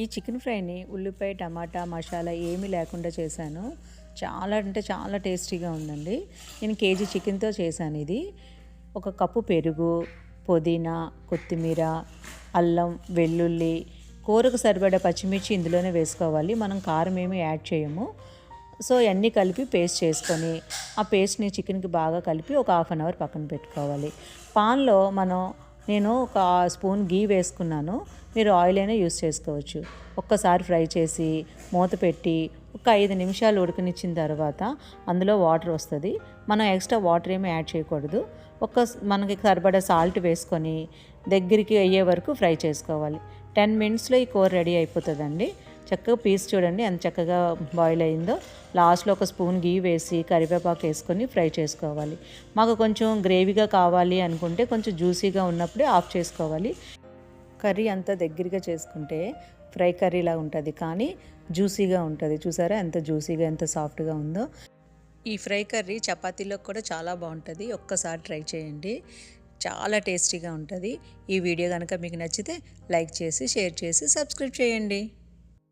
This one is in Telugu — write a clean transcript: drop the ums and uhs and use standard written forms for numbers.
ఈ చికెన్ ఫ్రైని ఉల్లిపాయ, టమాటా, మసాలా ఏమీ లేకుండా చేశాను. చాలా అంటే చాలా టేస్టీగా ఉందండి. నేను కేజీ చికెన్‌తో చేశాను ఇది. ఒక కప్పు పెరుగు, పుదీనా, కొత్తిమీర, అల్లం, వెల్లుల్లి, కూరకు సరిపడా పచ్చిమిర్చి ఇందులోనే వేసుకోవాలి. మనం కారం ఏమీ యాడ్ చేయము. సో అన్నీ కలిపి పేస్ట్ చేసుకొని ఆ పేస్ట్ని చికెన్కి బాగా కలిపి ఒక హాఫ్ అన్ అవర్ పక్కన పెట్టుకోవాలి. పాన్లో నేను ఒక స్పూన్ గీ వేసుకున్నాను. మీరు ఆయిల్ అయినా యూస్ చేసుకోవచ్చు. ఒక్కసారి ఫ్రై చేసి మూత పెట్టి ఒక 5 నిమిషాలు ఉడకనిచ్చిన తర్వాత అందులో వాటర్ వస్తుంది. మనం ఎక్స్ట్రా వాటర్ ఏమీ యాడ్ చేయకూడదు. మనకి సరిపడా సాల్ట్ వేసుకొని దగ్గరికి అయ్యే వరకు ఫ్రై చేసుకోవాలి. 10 మినిట్స్లో ఈ కూర రెడీ అయిపోతుందండి. చక్కగా పీస్ చూడండి ఎంత చక్కగా బాయిల్ అయిందో. లాస్ట్లో ఒక స్పూన్ గీ వేసి కరివేపాకు వేసుకొని ఫ్రై చేసుకోవాలి. మాకు కొంచెం గ్రేవీగా కావాలి అనుకుంటే కొంచెం జ్యూసీగా ఉన్నప్పుడే ఆఫ్ చేసుకోవాలి. కర్రీ అంతా దగ్గరగా చేసుకుంటే ఫ్రై కర్రీలా ఉంటుంది, కానీ జ్యూసీగా ఉంటుంది. చూసారా ఎంత జ్యూసీగా ఎంత సాఫ్ట్గా ఉందో. ఈ ఫ్రై కర్రీ చపాతీలో కూడా చాలా బాగుంటుంది. ఒక్కసారి ట్రై చేయండి, చాలా టేస్టీగా ఉంటుంది. ఈ వీడియో కనుక మీకు నచ్చితే లైక్ చేసి, షేర్ చేసి, సబ్స్క్రైబ్ చేయండి.